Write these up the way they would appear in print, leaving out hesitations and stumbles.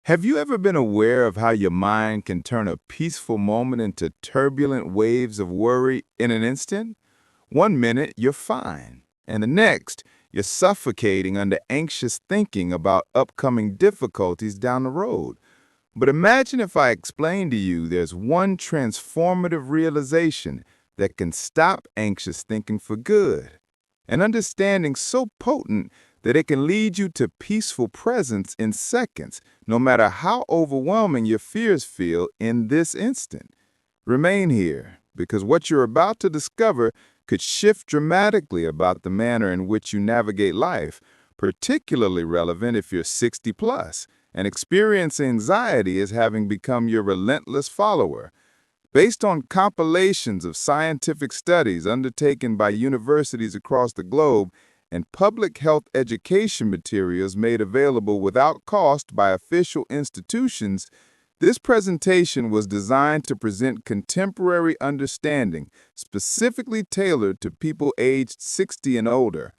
Have you ever been aware of how your mind can turn a peaceful moment into turbulent waves of worry in an instant? One minute, you're fine, and the next, you're suffocating under anxious thinking about upcoming difficulties down the road. But imagine if I explained to you there's one transformative realization that can stop anxious thinking for good. An understanding so potent that it can lead you to peaceful presence in seconds, no matter how overwhelming your fears feel in this instant. Remain here, because what you're about to discover could shift dramatically about the manner in which you navigate life, particularly relevant if you're 60 plus and experience anxiety as having become your relentless follower. Based on compilations of scientific studies undertaken by universities across the globe and public health education materials made available without cost by official institutions, this presentation was designed to present contemporary understanding specifically tailored to people aged 60 and older.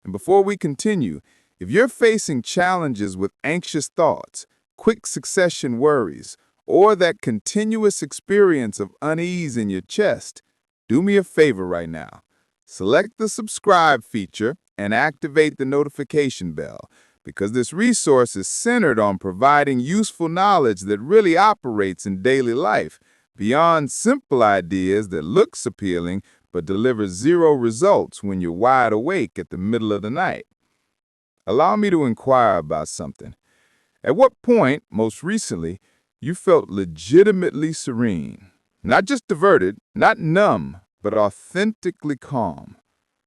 And before we continue, if you're facing challenges with anxious thoughts, quick succession worries, or that continuous experience of unease in your chest, do me a favor right now. Select the subscribe feature and activate the notification bell, because this resource is centered on providing useful knowledge that really operates in daily life, beyond simple ideas that looks appealing but delivers zero results when you're wide awake at the middle of the night. Allow me to inquire about something. At what point, most recently, you felt legitimately serene? Not just diverted, not numb, but authentically calm.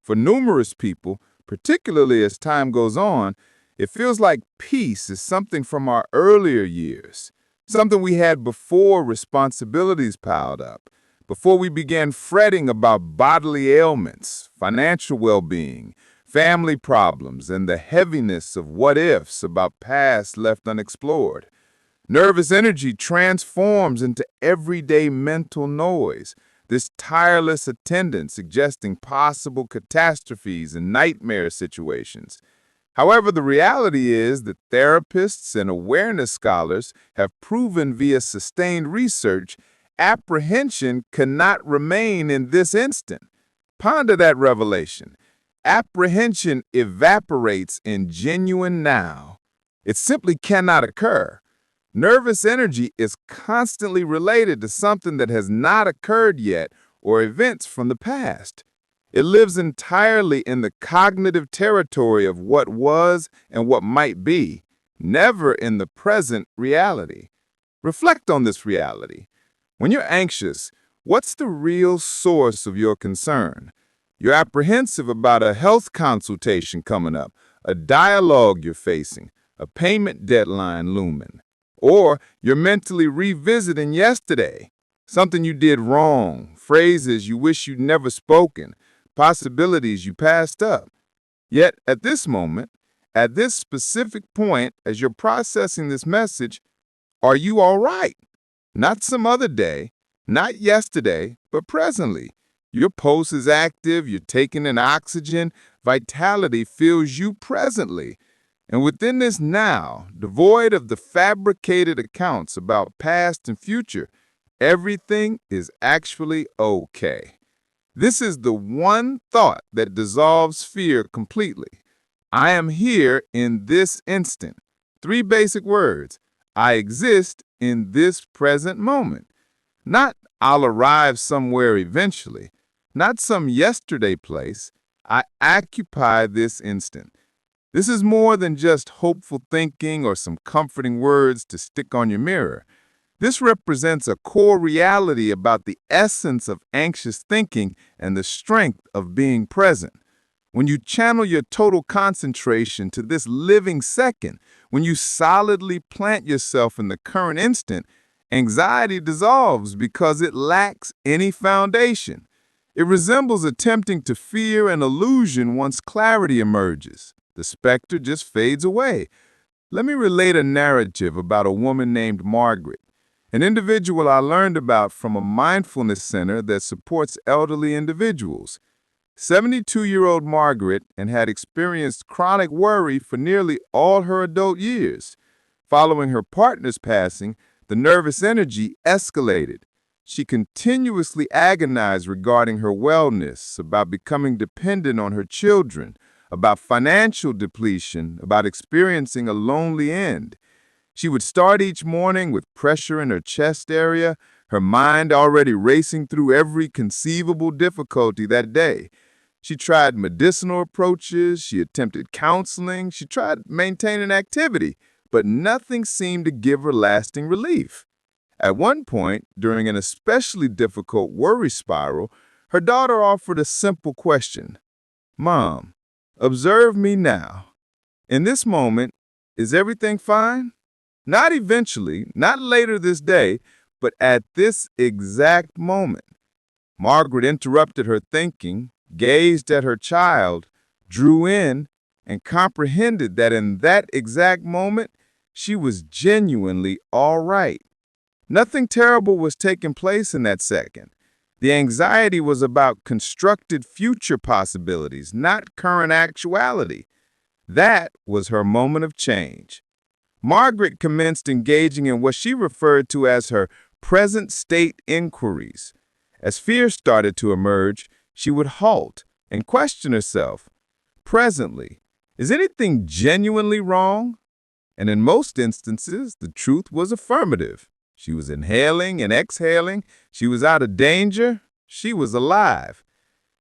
For numerous people, particularly as time goes on, it feels like peace is something from our earlier years, something we had before responsibilities piled up, before we began fretting about bodily ailments, financial well-being, family problems, and the heaviness of what-ifs about past left unexplored. Nervous energy transforms into everyday mental noise, this tireless attendance suggesting possible catastrophes and nightmare situations. However, the reality is that therapists and awareness scholars have proven via sustained research apprehension cannot remain in this instant. Ponder that revelation. Apprehension evaporates in genuine now. It simply cannot occur. Nervous energy is constantly related to something that has not occurred yet or events from the past. It lives entirely in the cognitive territory of what was and what might be, never in the present reality. Reflect on this reality. When you're anxious, what's the real source of your concern? You're apprehensive about a health consultation coming up, a dialogue you're facing, a payment deadline looming. Or you're mentally revisiting yesterday, something you did wrong, phrases you wish you'd never spoken, possibilities you passed up. Yet at this moment, at this specific point, as you're processing this message, are you all right? Not some other day, not yesterday, but presently. Your pulse is active, you're taking in oxygen, vitality fills you presently. And within this now, devoid of the fabricated accounts about past and future, everything is actually okay. This is the one thought that dissolves fear completely. I am here in this instant. 3 basic words. I exist in this present moment. Not I'll arrive somewhere eventually. Not some yesterday place. I occupy this instant. This is more than just hopeful thinking or some comforting words to stick on your mirror. This represents a core reality about the essence of anxious thinking and the strength of being present. When you channel your total concentration to this living second, when you solidly plant yourself in the current instant, anxiety dissolves because it lacks any foundation. It resembles attempting to fear an illusion once clarity emerges. The specter just fades away. Let me relate a narrative about a woman named Margaret, an individual I learned about from a mindfulness center that supports elderly individuals. 72-year-old Margaret had experienced chronic worry for nearly all her adult years. Following her partner's passing, the nervous energy escalated. She continuously agonized regarding her wellness, about becoming dependent on her children, about financial depletion, about experiencing a lonely end. She would start each morning with pressure in her chest area, her mind already racing through every conceivable difficulty that day. She tried medicinal approaches, she attempted counseling, she tried maintaining activity, but nothing seemed to give her lasting relief. At one point, during an especially difficult worry spiral, her daughter offered a simple question. "Mom, observe me now. In this moment, is everything fine?" Not eventually, not later this day, but at this exact moment. Margaret interrupted her thinking, gazed at her child, drew in, and comprehended that in that exact moment, she was genuinely all right. Nothing terrible was taking place in that second. The anxiety was about constructed future possibilities, not current actuality. That was her moment of change. Margaret commenced engaging in what she referred to as her present state inquiries. As fear started to emerge, she would halt and question herself. Presently, is anything genuinely wrong? And in most instances, the truth was affirmative. She was inhaling and exhaling. She was out of danger. She was alive.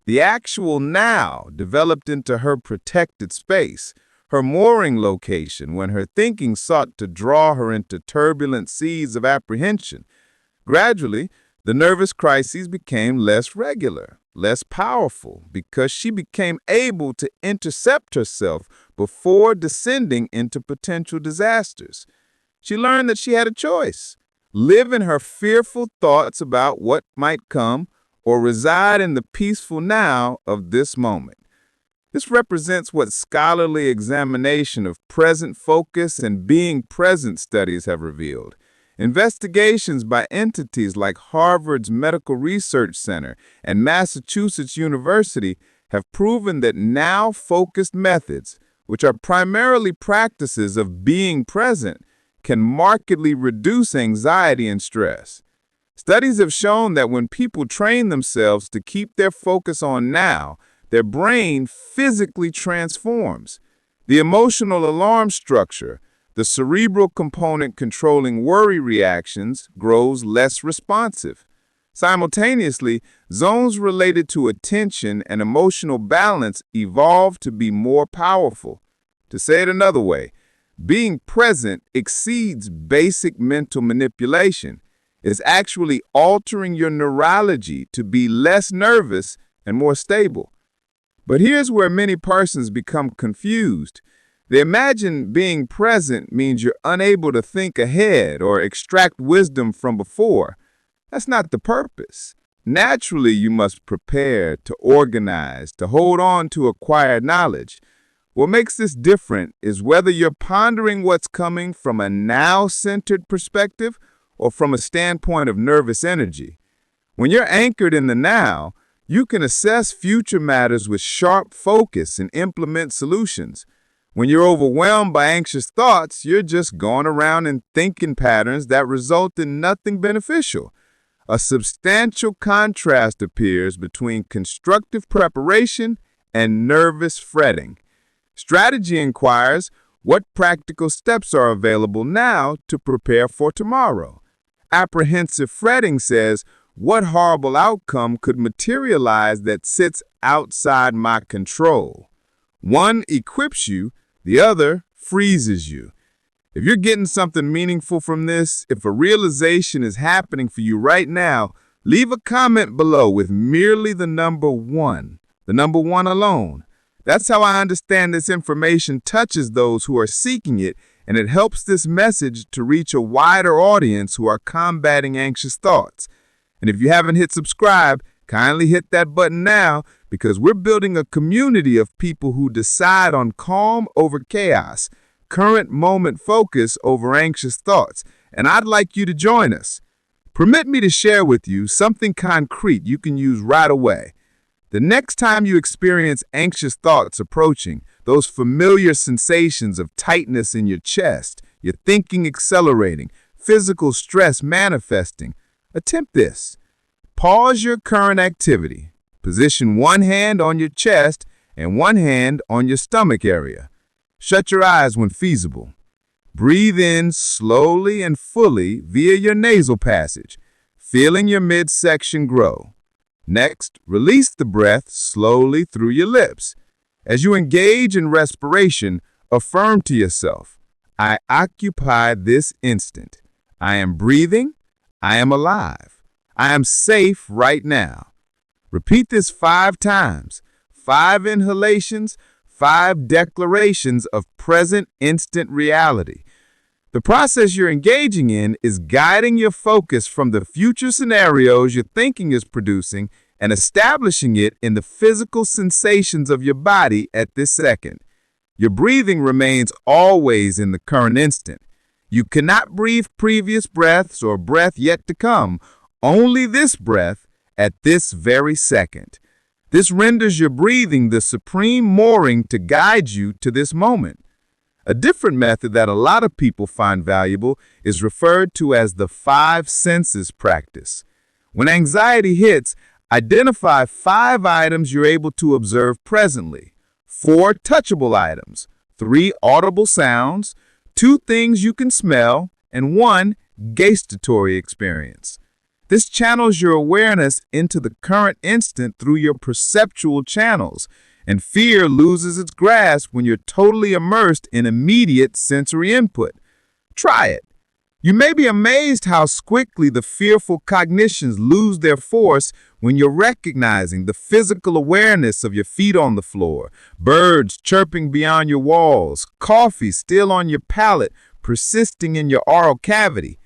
The actual now developed into her protected space, her mooring location when her thinking sought to draw her into turbulent seas of apprehension. Gradually, the nervous crises became less regular, less powerful, because she became able to intercept herself before descending into potential disasters. She learned that she had a choice: live in her fearful thoughts about what might come, or reside in the peaceful now of this moment. This represents what scholarly examination of present focus and being present studies have revealed. Investigations by entities like Harvard's Medical Research Center and Massachusetts University have proven that now-focused methods, which are primarily practices of being present, can markedly reduce anxiety and stress. Studies have shown that when people train themselves to keep their focus on now, their brain physically transforms. The emotional alarm structure, the cerebral component controlling worry reactions, grows less responsive. Simultaneously, zones related to attention and emotional balance evolve to be more powerful. To say it another way, being present exceeds basic mental manipulation. It's actually altering your neurology to be less nervous and more stable. But here's where many persons become confused. They imagine being present means you're unable to think ahead or extract wisdom from before. That's not the purpose. Naturally, you must prepare, to organize, to hold on to acquired knowledge. What makes this different is whether you're pondering what's coming from a now-centered perspective or from a standpoint of nervous energy. When you're anchored in the now, you can assess future matters with sharp focus and implement solutions. When you're overwhelmed by anxious thoughts, you're just going around in thinking patterns that result in nothing beneficial. A substantial contrast appears between constructive preparation and nervous fretting. Strategy inquires, what practical steps are available now to prepare for tomorrow? Apprehensive fretting says, what horrible outcome could materialize that sits outside my control? One equips you, the other freezes you. If you're getting something meaningful from this, if a realization is happening for you right now, leave a comment below with merely the number 1 alone. That's how I understand this information touches those who are seeking it, and it helps this message to reach a wider audience who are combating anxious thoughts. And if you haven't hit subscribe, kindly hit that button now, because we're building a community of people who decide on calm over chaos, current moment focus over anxious thoughts, and I'd like you to join us. Permit me to share with you something concrete you can use right away. The next time you experience anxious thoughts approaching, those familiar sensations of tightness in your chest, your thinking accelerating, physical stress manifesting. Attempt this. Pause your current activity. Position one hand on your chest and one hand on your stomach area. Shut your eyes when feasible. Breathe in slowly and fully via your nasal passage, feeling your midsection grow. Next, release the breath slowly through your lips. As you engage in respiration, affirm to yourself, I occupy this instant. I am breathing. I am alive. I am safe right now. Repeat this 5 times. 5 inhalations, 5 declarations of present instant reality. The process you're engaging in is guiding your focus from the future scenarios your thinking is producing and establishing it in the physical sensations of your body at this second. Your breathing remains always in the current instant. You cannot breathe previous breaths or breath yet to come, only this breath at this very second. This renders your breathing the supreme mooring to guide you to this moment. A different method that a lot of people find valuable is referred to as the 5 senses practice. When anxiety hits, identify 5 items you're able to observe presently, 4 touchable items, 3 audible sounds, 2 things you can smell, and 1 gustatory experience. This channels your awareness into the current instant through your perceptual channels, and fear loses its grasp when you're totally immersed in immediate sensory input. Try it. You may be amazed how quickly the fearful cognitions lose their force when you're recognizing the physical awareness of your feet on the floor, birds chirping beyond your walls, coffee still on your palate, persisting in your oral cavity.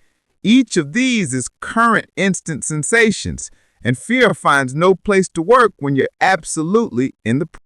Each of these is current instant sensations, and fear finds no place to work when you're absolutely in the